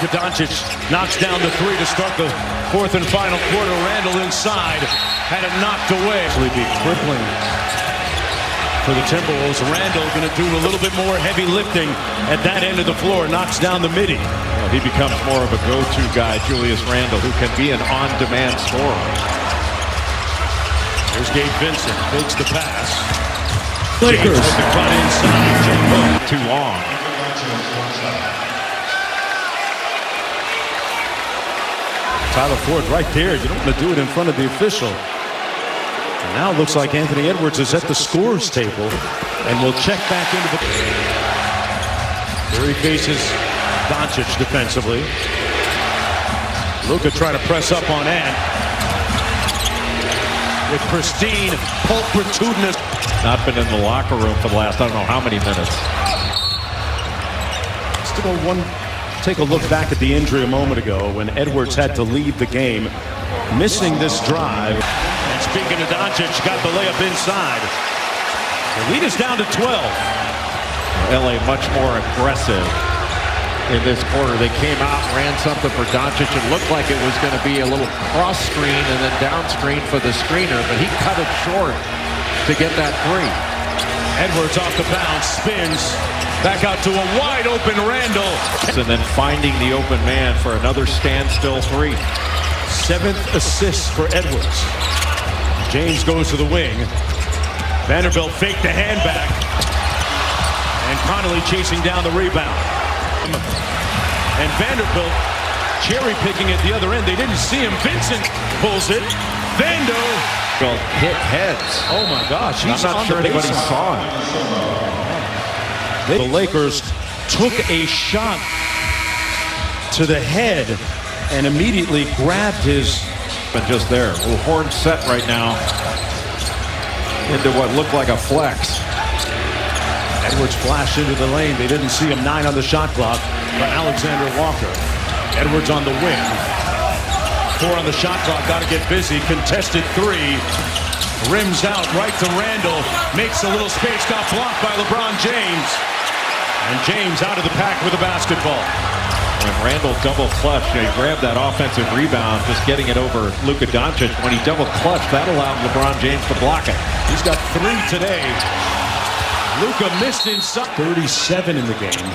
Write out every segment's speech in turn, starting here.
Luka Doncic knocks down the three to start the fourth and final quarter. Randle inside, had it knocked away. Actually be crippling for the Timberwolves. Randle going to do a little bit more heavy lifting at that end of the floor. Knocks down the midi. Well, he becomes more of a go-to guy, Julius Randle, who can be an on-demand scorer. Here's Gabe Vincent, fakes the pass. Lakers with the cut inside. Too long. Tyler Ford right there. You don't want to do it in front of the official. And now it looks like Anthony Edwards is at the scores table and will check back into the... There he faces Doncic defensively. Luka trying to press up on Ant. With pristine, pulchritudinous. Not been in the locker room for the last, I don't know how many minutes. Still one. Take a look back at the injury a moment ago when Edwards had to leave the game, missing this drive. And speaking of Doncic, got the layup inside. The lead is down to 12. LA much more aggressive in this quarter. They came out, ran something for Doncic. It looked like it was going to be a little cross screen and then down screen for the screener, but he cut it short to get that three. Edwards off the bounce, spins back out to a wide open Randle. And then finding the open man for another standstill three. 7th assist for Edwards. James goes to the wing. Vanderbilt faked the handback. And Connolly chasing down the rebound. And Vanderbilt cherry picking at the other end. They didn't see him. Vincent pulls it. Vando hit heads. Oh my gosh. He's I'm not sure anybody saw it. The Lakers took a shot to the head and immediately grabbed his. But just there, a little horn set right now into what looked like a flex. Edwards flashed into the lane. They didn't see him. 9 on the shot clock for Alexander Walker. Edwards on the wing. 4 on the shot clock. Got to get busy. Contested 3. Rims out right to Randle. Makes a little space. Got blocked by LeBron James. And James out of the pack with the basketball. When Randle double clutched, he grabbed that offensive rebound, just getting it over Luka Doncic. When he double clutched, that allowed LeBron James to block it. He's got 3 today. Luka missed inside. 37 in the game.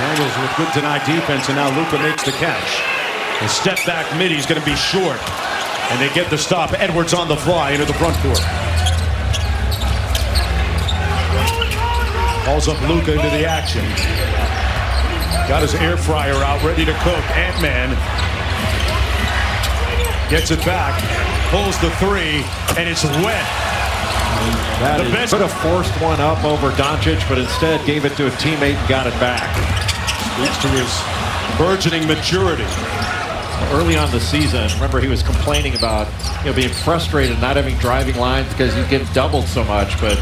Daniels with good denied defense, and now Luka makes the catch. The step back mid, he's going to be short. And they get the stop. Edwards on the fly into the front court. Calls up Luka into the action. Got his air fryer out, ready to cook. Ant-Man gets it back. Pulls the 3, and it's wet. Could have forced one up over Doncic, but instead gave it to a teammate and got it back. Speaks to his burgeoning maturity. Early on the season, remember he was complaining about being frustrated not having driving lines because you get doubled so much, but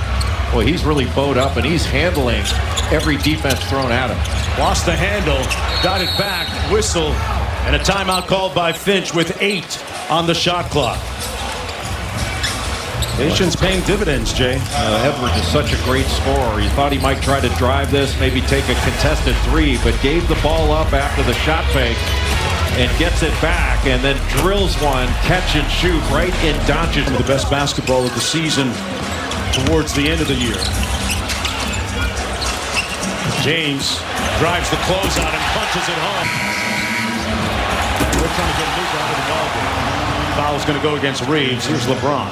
boy, he's really bowed up and he's handling every defense thrown at him. Lost the handle, got it back, whistle, and a timeout called by Finch with 8 on the shot clock. Patience paying dividends, Jay. Edwards is such a great scorer. You thought he might try to drive this, maybe take a contested 3, but gave the ball up after the shot fake and gets it back and then drills one, catch and shoot right in Doncic. The best basketball of the season towards the end of the year. James drives the closeout and punches it home. We're trying to get Luka out of the ball game. Foul's going to go against Reeves. Here's LeBron.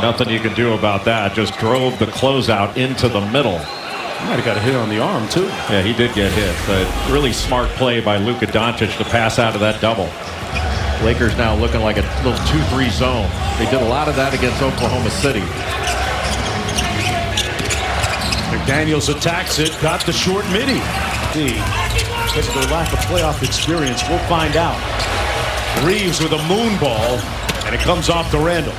Nothing you can do about that. Just drove the closeout into the middle. He might have got a hit on the arm, too. Yeah, he did get hit. But really smart play by Luka Doncic to pass out of that double. Lakers now looking like a little 2-3 zone. They did a lot of that against Oklahoma City. McDaniels attacks it, got the short midi. Because of their lack of playoff experience, we'll find out. Reeves with a moon ball, and it comes off to Randle.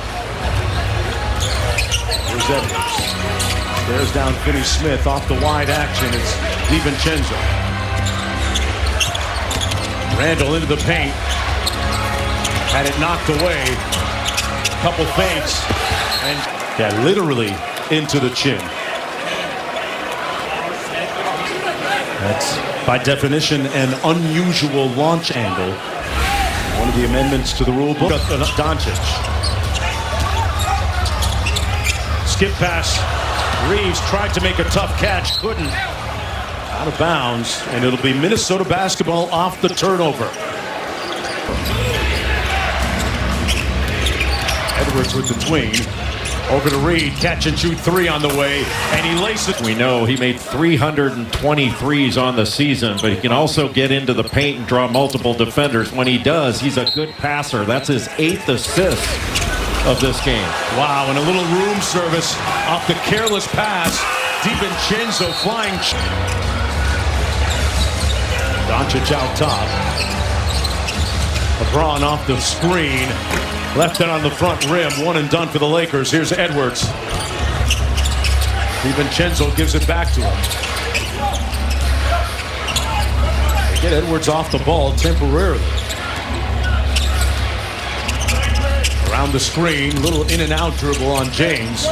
Here's Edwards. There's down Finney-Smith off the wide action. It's DiVincenzo. Randle into the paint. Had it knocked away. Couple feints. And yeah, literally into the chin. That's, by definition, an unusual launch angle. One of the amendments to the rule book. Doncic. Skip pass. Reeves tried to make a tough catch. Couldn't. Out of bounds. And it'll be Minnesota basketball off the turnover. Edwards with the tween. Over to Reed, catch and shoot three on the way, and he laces. We know he made 323s on the season, but he can also get into the paint and draw multiple defenders. When he does, he's a good passer. That's his 8th assist of this game. Wow, and a little room service off the careless pass. DiVincenzo flying. Doncic out top. LeBron off the screen. Left it on the front rim. One and done for the Lakers. Here's Edwards. DiVincenzo gives it back to him. They get Edwards off the ball temporarily. Around the screen. Little in and out dribble on James.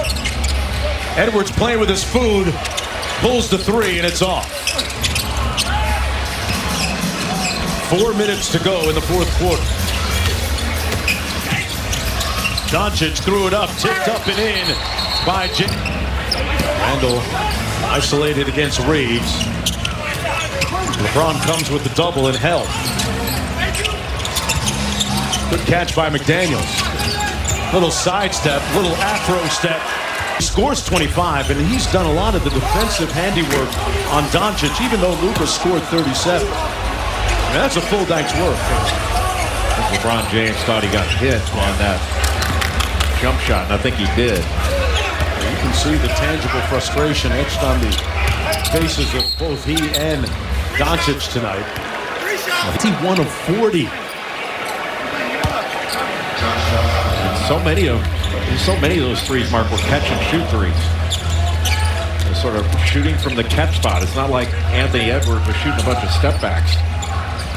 Edwards playing with his food. Pulls the three and it's off. 4 minutes to go in the fourth quarter. Doncic threw it up, tipped up and in by James. Randall isolated against Reeves. LeBron comes with the double and help. Good catch by McDaniels. Little sidestep, little afro step. He scores 25, and he's done a lot of the defensive handiwork on Doncic, even though Luka scored 37. I mean, that's a full night's work. LeBron James thought he got hit on that jump shot, and I think he did. You can see the tangible frustration etched on the faces of both he and Doncic tonight. He 1 of 40. And so many of those threes, Mark, were catch and shoot threes. They're sort of shooting from the catch spot. It's not like Anthony Edwards was shooting a bunch of step backs.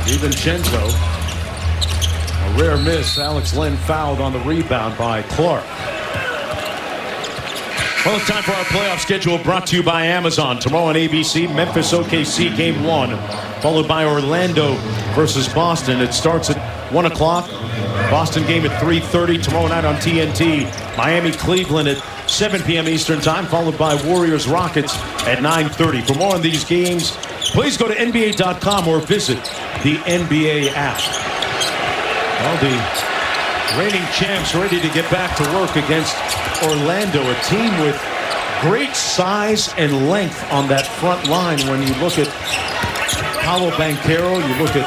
DiVincenzo. A rare miss. Alex Len fouled on the rebound by Clark. Well, it's time for our playoff schedule brought to you by Amazon. Tomorrow on ABC, Memphis OKC Game 1, followed by Orlando versus Boston. It starts at 1 o'clock. Boston game at 3:30. Tomorrow night on TNT. Miami Cleveland at 7 p.m. Eastern Time, followed by Warriors Rockets at 9:30. For more on these games, please go to NBA.com or visit the NBA app. Well, the reigning champs ready to get back to work against Orlando, a team with great size and length on that front line. When you look at Paolo Banchero, you look at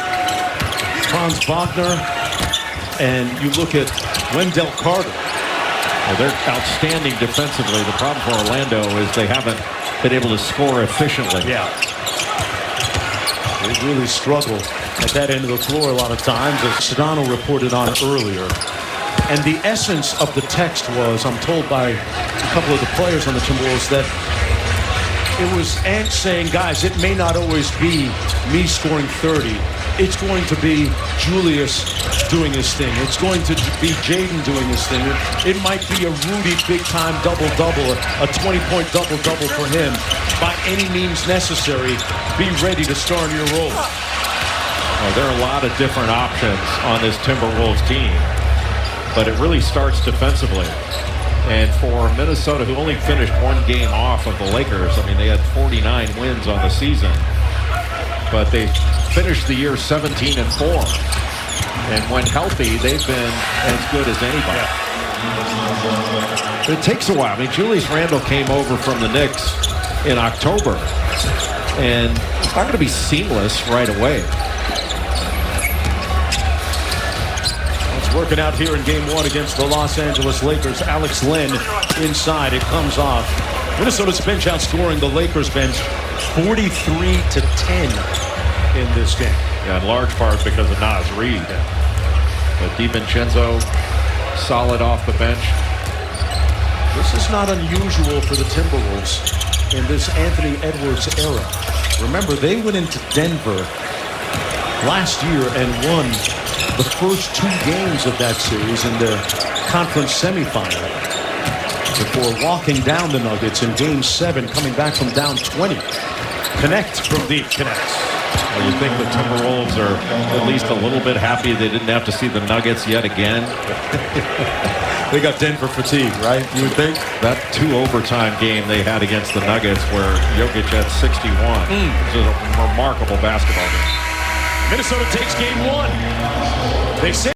Franz Wagner, and you look at Wendell Carter. Well, they're outstanding defensively. The problem for Orlando is they haven't been able to score efficiently. Yeah. They really struggle at that end of the floor a lot of times, as Sedano reported on earlier. And the essence of the text was, I'm told by a couple of the players on the Timberwolves, that it was Ant saying, guys, it may not always be me scoring 30. It's going to be Julius doing his thing. It's going to be Jaden doing his thing. It might be a Rudy big-time double-double, a 20-point double-double for him. By any means necessary, be ready to star in your role. Well, there are a lot of different options on this Timberwolves team, but it really starts defensively. And for Minnesota, who only finished one game off of the Lakers, I mean, they had 49 wins on the season, but they finished the year 17-4. And when healthy, they've been as good as anybody. But it takes a while. I mean, Julius Randle came over from the Knicks in October, and it's not going to be seamless right away. It's working out here in Game 1 against the Los Angeles Lakers. Alex Len inside. It comes off. Minnesota's bench outscoring the Lakers bench 43-10 in this game. Yeah, in large part because of Naz Reid. But DiVincenzo, solid off the bench. This is not unusual for the Timberwolves in this Anthony Edwards era. Remember, they went into Denver last year and won the first 2 games of that series in their conference semifinal before walking down the Nuggets in Game 7, coming back from down 20. Connect from deep. Connects. Well, you think the Timberwolves are at least a little bit happy they didn't have to see the Nuggets yet again? They got Denver fatigue, right? You would think? That 2 overtime game they had against the Nuggets where Jokic had 61. It was a remarkable basketball game. Minnesota takes game 1. They say